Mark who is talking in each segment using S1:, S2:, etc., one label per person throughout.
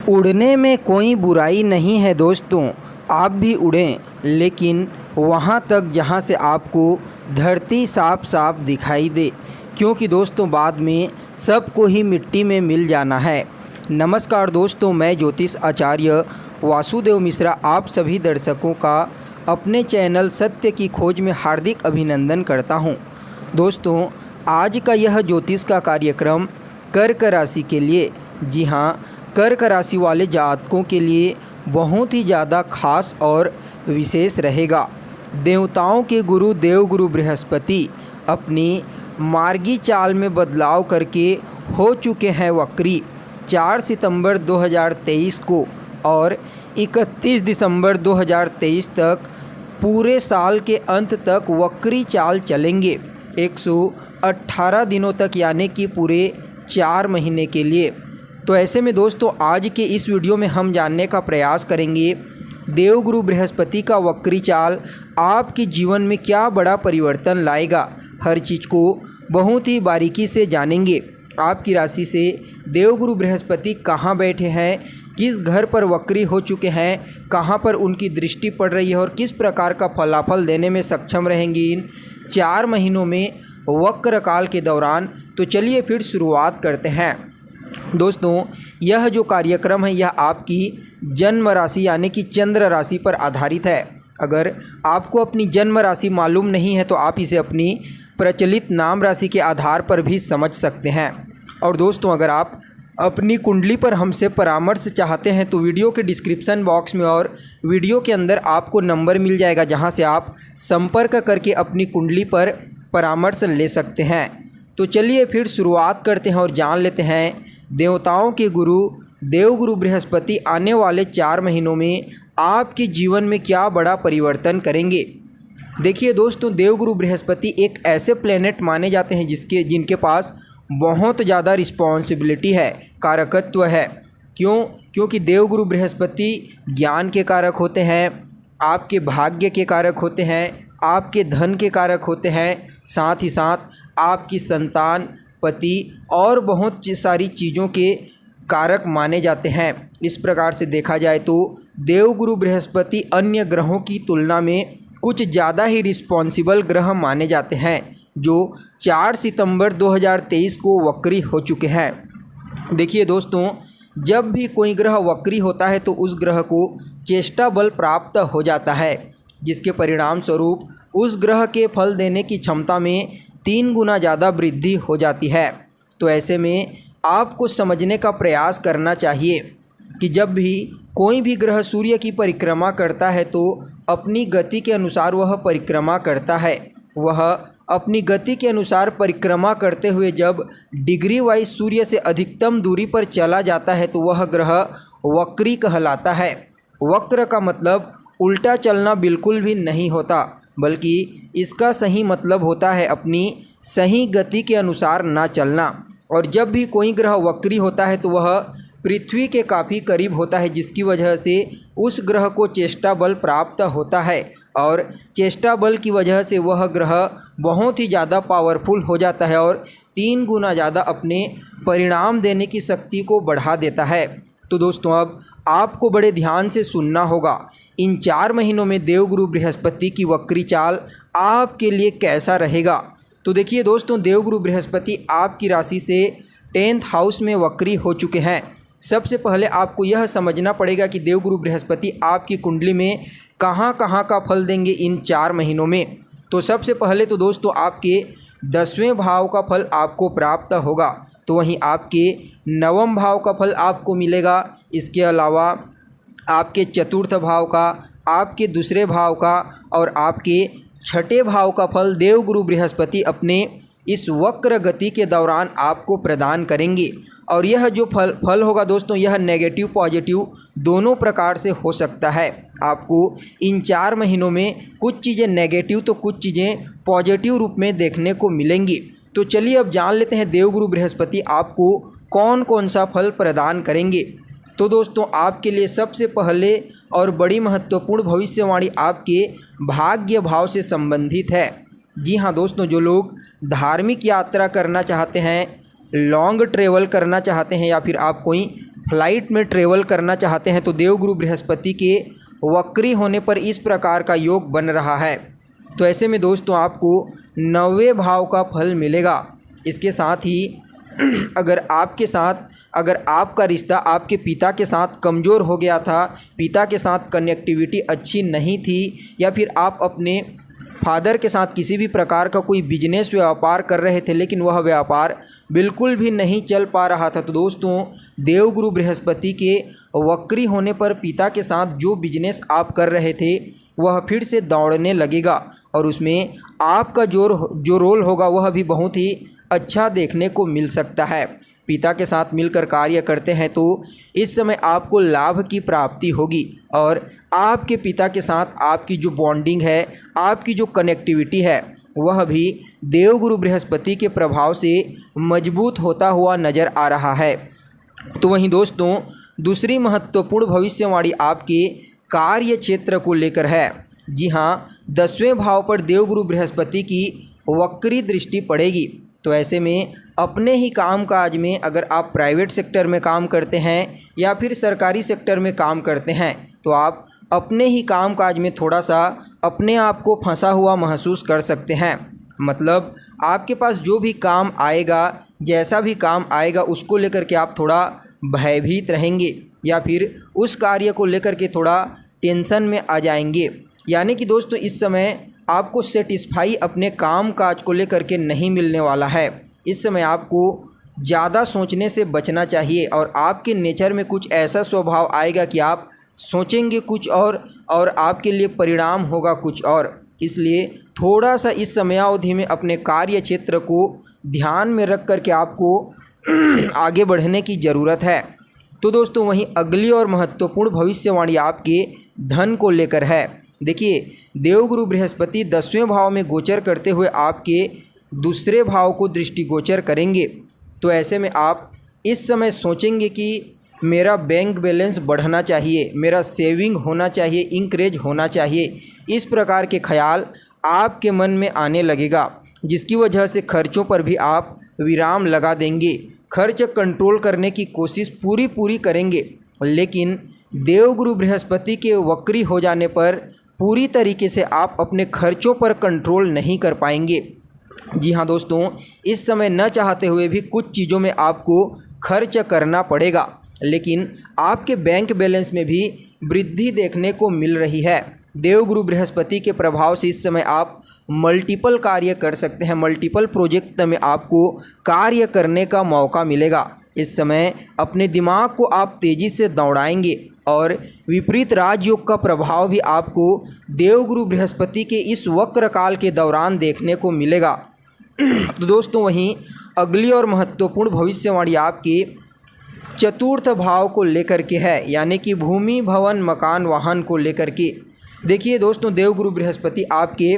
S1: उड़ने में कोई बुराई नहीं है दोस्तों, आप भी उड़ें, लेकिन वहाँ तक जहाँ से आपको धरती साफ साफ दिखाई दे, क्योंकि दोस्तों बाद में सबको ही मिट्टी में मिल जाना है। नमस्कार दोस्तों, मैं ज्योतिष आचार्य वासुदेव मिश्रा आप सभी दर्शकों का अपने चैनल सत्य की खोज में हार्दिक अभिनंदन करता हूँ। दोस्तों, आज का यह ज्योतिष का कार्यक्रम कर्क राशि के लिए, जी हाँ, कर्क राशि वाले जातकों के लिए बहुत ही ज़्यादा खास और विशेष रहेगा। देवताओं के गुरु देवगुरु बृहस्पति अपनी मार्गी चाल में बदलाव करके हो चुके हैं वक्री 4 सितंबर 2023 को, और 31 दिसंबर 2023 तक पूरे साल के अंत तक वक्री चाल चलेंगे 118 दिनों तक, यानी कि पूरे 4 महीने के लिए। तो ऐसे में दोस्तों, आज के इस वीडियो में हम जानने का प्रयास करेंगे देवगुरु बृहस्पति का वक्री चाल आपके जीवन में क्या बड़ा परिवर्तन लाएगा। हर चीज़ को बहुत ही बारीकी से जानेंगे। आपकी राशि से देवगुरु बृहस्पति कहाँ बैठे हैं, किस घर पर वक्री हो चुके हैं, कहाँ पर उनकी दृष्टि पड़ रही है और किस प्रकार का फलाफल देने में सक्षम रहेंगे इन 4 महीनों में वक्र काल के दौरान। तो चलिए फिर शुरुआत करते हैं। दोस्तों, यह जो कार्यक्रम है यह आपकी जन्म राशि यानी कि चंद्र राशि पर आधारित है। अगर आपको अपनी जन्म राशि मालूम नहीं है तो आप इसे अपनी प्रचलित नाम राशि के आधार पर भी समझ सकते हैं। और दोस्तों, अगर आप अपनी कुंडली पर हमसे परामर्श चाहते हैं तो वीडियो के डिस्क्रिप्शन बॉक्स में और वीडियो के अंदर आपको नंबर मिल जाएगा, जहां से आप संपर्क करके अपनी कुंडली पर परामर्श ले सकते हैं। तो चलिए फिर शुरुआत करते हैं और जान लेते हैं देवताओं के गुरु देवगुरु बृहस्पति आने वाले 4 महीनों में आपके जीवन में क्या बड़ा परिवर्तन करेंगे। देखिए दोस्तों, देवगुरु बृहस्पति एक ऐसे प्लेनेट माने जाते हैं जिनके पास बहुत ज़्यादा रिस्पॉन्सिबिलिटी है, कारकत्व है। क्योंकि देवगुरु बृहस्पति ज्ञान के कारक होते हैं, आपके भाग्य के कारक होते हैं, आपके धन के कारक होते हैं, साथ ही साथ आपकी संतान, पति और बहुत सारी चीज़ों के कारक माने जाते हैं। इस प्रकार से देखा जाए तो देवगुरु बृहस्पति अन्य ग्रहों की तुलना में कुछ ज़्यादा ही रिस्पॉन्सिबल ग्रह माने जाते हैं, जो 4 सितंबर 2023 को वक्री हो चुके हैं। देखिए दोस्तों, जब भी कोई ग्रह वक्री होता है तो उस ग्रह को चेष्टा बल प्राप्त हो जाता है, जिसके परिणाम स्वरूप उस ग्रह के फल देने की क्षमता में 3 गुना ज़्यादा वृद्धि हो जाती है। तो ऐसे में आपको समझने का प्रयास करना चाहिए कि जब भी कोई भी ग्रह सूर्य की परिक्रमा करता है तो अपनी गति के अनुसार वह परिक्रमा करता है। वह अपनी गति के अनुसार परिक्रमा करते हुए जब डिग्री वाइज सूर्य से अधिकतम दूरी पर चला जाता है तो वह ग्रह वक्री कहलाता है। वक्र का मतलब उल्टा चलना बिल्कुल भी नहीं होता, बल्कि इसका सही मतलब होता है अपनी सही गति के अनुसार ना चलना। और जब भी कोई ग्रह वक्री होता है तो वह पृथ्वी के काफ़ी करीब होता है, जिसकी वजह से उस ग्रह को चेष्टा बल प्राप्त होता है, और चेष्टा बल की वजह से वह ग्रह बहुत ही ज़्यादा पावरफुल हो जाता है और 3 गुना ज़्यादा अपने परिणाम देने की शक्ति को बढ़ा देता है। तो दोस्तों, अब आपको बड़े ध्यान से सुनना होगा, इन 4 महीनों में देवगुरु बृहस्पति की वक्री चाल आपके लिए कैसा रहेगा। तो देखिए दोस्तों, देवगुरु बृहस्पति आपकी राशि से 10th हाउस में वक्री हो चुके हैं। सबसे पहले आपको यह समझना पड़ेगा कि देवगुरु बृहस्पति आपकी कुंडली में कहाँ कहाँ का फल देंगे इन 4 महीनों में। तो सबसे पहले तो दोस्तों, आपके 10वें भाव का फल आपको प्राप्त होगा, तो वहीं आपके 9वें भाव का फल आपको मिलेगा। इसके अलावा आपके 4th भाव का, आपके 2 भाव का और आपके 6ठे भाव का फल देवगुरु बृहस्पति अपने इस वक्र गति के दौरान आपको प्रदान करेंगे। और यह जो फल होगा दोस्तों, यह नेगेटिव पॉजिटिव दोनों प्रकार से हो सकता है। आपको इन 4 महीनों में कुछ चीज़ें नेगेटिव तो कुछ चीज़ें पॉजिटिव रूप में देखने को मिलेंगी। तो चलिए अब जान लेते हैं देवगुरु बृहस्पति आपको कौन कौन सा फल प्रदान करेंगे। तो दोस्तों, आपके लिए सबसे पहले और बड़ी महत्वपूर्ण भविष्यवाणी आपके भाग्य भाव से संबंधित है। जी हाँ दोस्तों, जो लोग धार्मिक यात्रा करना चाहते हैं, लॉन्ग ट्रेवल करना चाहते हैं, या फिर आप कोई फ्लाइट में ट्रेवल करना चाहते हैं तो देवगुरु बृहस्पति के वक्री होने पर इस प्रकार का योग बन रहा है। तो ऐसे में दोस्तों आपको 9वें भाव का फल मिलेगा। इसके साथ ही अगर आपका रिश्ता आपके पिता के साथ कमज़ोर हो गया था, पिता के साथ कनेक्टिविटी अच्छी नहीं थी, या फिर आप अपने फादर के साथ किसी भी प्रकार का कोई बिजनेस व्यापार कर रहे थे लेकिन वह व्यापार बिल्कुल भी नहीं चल पा रहा था, तो दोस्तों देवगुरु बृहस्पति के वक्री होने पर पिता के साथ जो बिजनेस आप कर रहे थे वह फिर से दौड़ने लगेगा और उसमें आपका जो रोल होगा वह भी बहुत ही अच्छा देखने को मिल सकता है। पिता के साथ मिलकर कार्य करते हैं तो इस समय आपको लाभ की प्राप्ति होगी और आपके पिता के साथ आपकी जो बॉन्डिंग है, आपकी जो कनेक्टिविटी है वह भी देवगुरु बृहस्पति के प्रभाव से मजबूत होता हुआ नज़र आ रहा है। तो वहीं दोस्तों दूसरी महत्वपूर्ण भविष्यवाणी आपके कार्य क्षेत्र को लेकर है। जी हाँ, 10वें भाव पर देवगुरु बृहस्पति की वक्री दृष्टि पड़ेगी। तो ऐसे में अपने ही कामकाज में अगर आप प्राइवेट सेक्टर में काम करते हैं या फिर सरकारी सेक्टर में काम करते हैं तो आप अपने ही कामकाज में थोड़ा सा अपने आप को फंसा हुआ महसूस कर सकते हैं। मतलब आपके पास जो भी काम आएगा, जैसा भी काम आएगा उसको लेकर के आप थोड़ा भयभीत रहेंगे या फिर उस कार्य को लेकर के थोड़ा टेंशन में आ जाएंगे। यानी कि दोस्तों इस समय आपको सेटिस्फाई अपने काम काज को लेकर के नहीं मिलने वाला है। इस समय आपको ज़्यादा सोचने से बचना चाहिए और आपके नेचर में कुछ ऐसा स्वभाव आएगा कि आप सोचेंगे कुछ और आपके लिए परिणाम होगा कुछ और। इसलिए थोड़ा सा इस समयावधि में अपने कार्य क्षेत्र को ध्यान में रख कर के आपको आगे बढ़ने की ज़रूरत है। तो दोस्तों वहीं अगली और महत्वपूर्ण भविष्यवाणी आपके धन को लेकर है। देखिए, देवगुरु बृहस्पति 10वें भाव में गोचर करते हुए आपके दूसरे भाव को दृष्टिगोचर करेंगे। तो ऐसे में आप इस समय सोचेंगे कि मेरा बैंक बैलेंस बढ़ना चाहिए, मेरा सेविंग होना चाहिए, इंक्रेज होना चाहिए। इस प्रकार के ख्याल आपके मन में आने लगेगा, जिसकी वजह से खर्चों पर भी आप विराम लगा देंगे, खर्च कंट्रोल करने की कोशिश पूरी करेंगे। लेकिन देवगुरु बृहस्पति के वक्री हो जाने पर पूरी तरीके से आप अपने खर्चों पर कंट्रोल नहीं कर पाएंगे। जी हाँ दोस्तों, इस समय न चाहते हुए भी कुछ चीज़ों में आपको खर्च करना पड़ेगा, लेकिन आपके बैंक बैलेंस में भी वृद्धि देखने को मिल रही है। देवगुरु बृहस्पति के प्रभाव से इस समय आप मल्टीपल कार्य कर सकते हैं, मल्टीपल प्रोजेक्ट में आपको कार्य करने का मौका मिलेगा। इस समय अपने दिमाग को आप तेज़ी से दौड़ाएंगे और विपरीत राजयोग का प्रभाव भी आपको देवगुरु बृहस्पति के इस वक्र काल के दौरान देखने को मिलेगा। तो दोस्तों वहीं अगली और महत्वपूर्ण भविष्यवाणी आपके चतुर्थ भाव को लेकर के है, यानी कि भूमि भवन मकान वाहन को लेकर के। देखिए दोस्तों, देवगुरु बृहस्पति आपके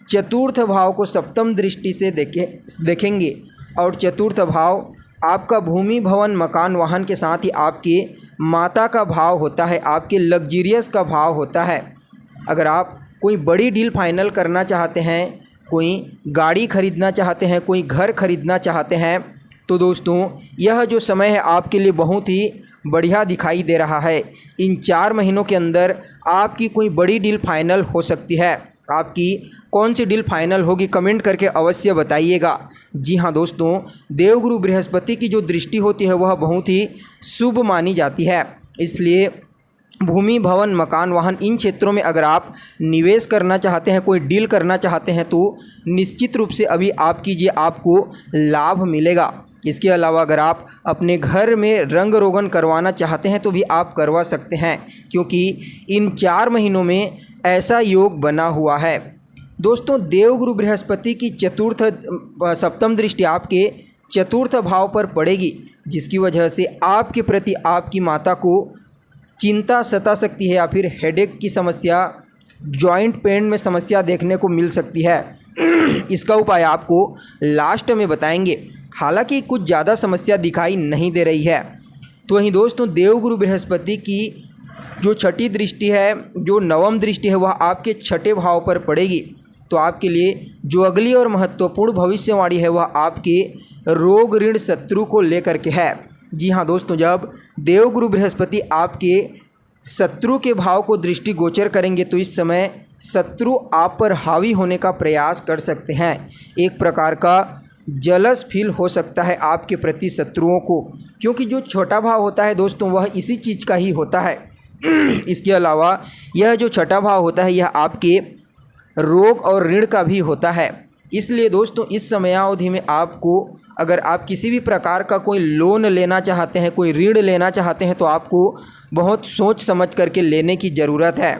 S1: चतुर्थ भाव को सप्तम दृष्टि से देखेंगे और चतुर्थ भाव आपका भूमि भवन मकान वाहन के साथ ही आपके माता का भाव होता है, आपके लग्जरियस का भाव होता है। अगर आप कोई बड़ी डील फाइनल करना चाहते हैं, कोई गाड़ी खरीदना चाहते हैं, कोई घर खरीदना चाहते हैं, तो दोस्तों यह जो समय है आपके लिए बहुत ही बढ़िया दिखाई दे रहा है। इन 4 महीनों के अंदर आपकी कोई बड़ी डील फाइनल हो सकती है। आपकी कौन सी डील फाइनल होगी कमेंट करके अवश्य बताइएगा। जी हाँ दोस्तों, देवगुरु बृहस्पति की जो दृष्टि होती है वह बहुत ही शुभ मानी जाती है। इसलिए भूमि भवन मकान वाहन इन क्षेत्रों में अगर आप निवेश करना चाहते हैं, कोई डील करना चाहते हैं, तो निश्चित रूप से अभी आप कीजिए, आपको लाभ मिलेगा। इसके अलावा अगर आप अपने घर में रंग रोगन करवाना चाहते हैं तो भी आप करवा सकते हैं, क्योंकि इन 4 महीनों में ऐसा योग बना हुआ है। दोस्तों देवगुरु बृहस्पति की सप्तम दृष्टि आपके चतुर्थ भाव पर पड़ेगी, जिसकी वजह से आपके प्रति आपकी माता को चिंता सता सकती है या फिर हेडेक की समस्या, जॉइंट पेन में समस्या देखने को मिल सकती है। इसका उपाय आपको लास्ट में बताएंगे। हालांकि कुछ ज़्यादा समस्या दिखाई नहीं दे रही है। तो वहीं दोस्तों देवगुरु बृहस्पति की जो छठी दृष्टि है, जो नवम दृष्टि है, वह आपके छठे भाव पर पड़ेगी। तो आपके लिए जो अगली और महत्वपूर्ण भविष्यवाणी है वह आपके रोग ऋण शत्रु को लेकर के है। जी हाँ दोस्तों, जब देवगुरु बृहस्पति आपके शत्रु के भाव को दृष्टिगोचर करेंगे तो इस समय शत्रु आप पर हावी होने का प्रयास कर सकते हैं। एक प्रकार का जलस फील हो सकता है आपके प्रति शत्रुओं को, क्योंकि जो छोटा भाव होता है दोस्तों वह इसी चीज़ का ही होता है। इसके अलावा यह जो छठा भाव होता है यह आपके रोग और ऋण का भी होता है। इसलिए दोस्तों इस समयावधि में आपको, अगर आप किसी भी प्रकार का कोई लोन लेना चाहते हैं, कोई ऋण लेना चाहते हैं, तो आपको बहुत सोच समझ करके लेने की ज़रूरत है।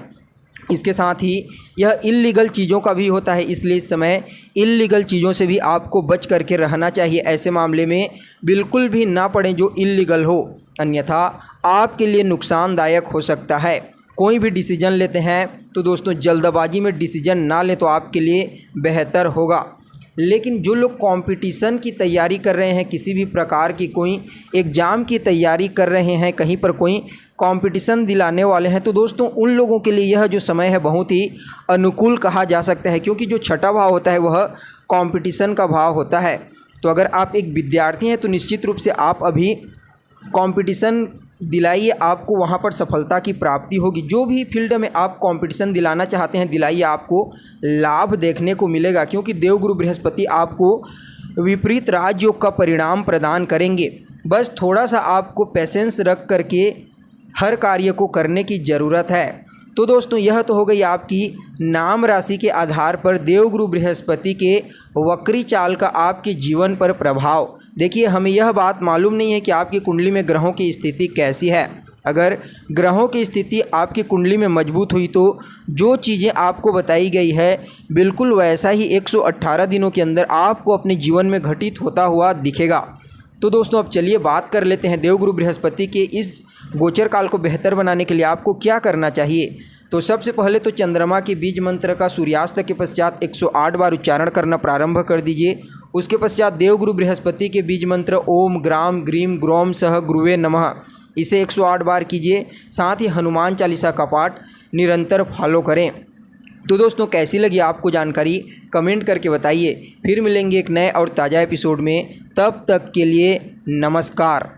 S1: इसके साथ ही यह इल्लीगल चीज़ों का भी होता है, इसलिए इस समय इल्लीगल चीज़ों से भी आपको बच करके रहना चाहिए। ऐसे मामले में बिल्कुल भी ना पड़े जो इल्लीगल हो, अन्यथा आपके लिए नुकसानदायक हो सकता है। कोई भी डिसीजन लेते हैं तो दोस्तों जल्दबाजी में डिसीजन ना लें तो आपके लिए बेहतर होगा। लेकिन जो लोग कंपटीशन की तैयारी कर रहे हैं, किसी भी प्रकार की कोई एग्ज़ाम की तैयारी कर रहे हैं, कहीं पर कोई कंपटीशन दिलाने वाले हैं, तो दोस्तों उन लोगों के लिए यह जो समय है बहुत ही अनुकूल कहा जा सकता है, क्योंकि जो छठा भाव होता है वह कंपटीशन का भाव होता है। तो अगर आप एक विद्यार्थी हैं तो निश्चित रूप से आप अभी कंपटीशन दिलाइए, आपको वहाँ पर सफलता की प्राप्ति होगी। जो भी फील्ड में आप कंपटीशन दिलाना चाहते हैं दिलाइए, आपको लाभ देखने को मिलेगा, क्योंकि देवगुरु बृहस्पति आपको विपरीत राजयोग का परिणाम प्रदान करेंगे। बस थोड़ा सा आपको पेशेंस रख करके हर कार्य को करने की ज़रूरत है। तो दोस्तों यह तो हो गई आपकी नाम राशि के आधार पर देवगुरु बृहस्पति के वक्री चाल का आपके जीवन पर प्रभाव। देखिए, हमें यह बात मालूम नहीं है कि आपकी कुंडली में ग्रहों की स्थिति कैसी है। अगर ग्रहों की स्थिति आपकी कुंडली में मजबूत हुई तो जो चीज़ें आपको बताई गई है बिल्कुल वैसा ही 118 दिनों के अंदर आपको अपने जीवन में घटित होता हुआ दिखेगा। तो दोस्तों अब चलिए बात कर लेते हैं देवगुरु बृहस्पति के इस गोचर काल को बेहतर बनाने के लिए आपको क्या करना चाहिए। तो सबसे पहले तो चंद्रमा के बीज मंत्र का सूर्यास्त के पश्चात 108 बार उच्चारण करना प्रारंभ कर दीजिए। उसके पश्चात देवगुरु बृहस्पति के बीज मंत्र ओम ग्राम ग्रीम ग्रोम सह गुरुवे नमः, इसे 108 बार कीजिए। साथ ही हनुमान चालीसा का पाठ निरंतर फॉलो करें। तो दोस्तों कैसी लगी आपको जानकारी कमेंट करके बताइए। फिर मिलेंगे एक नए और ताज़ा एपिसोड में, तब तक के लिए नमस्कार।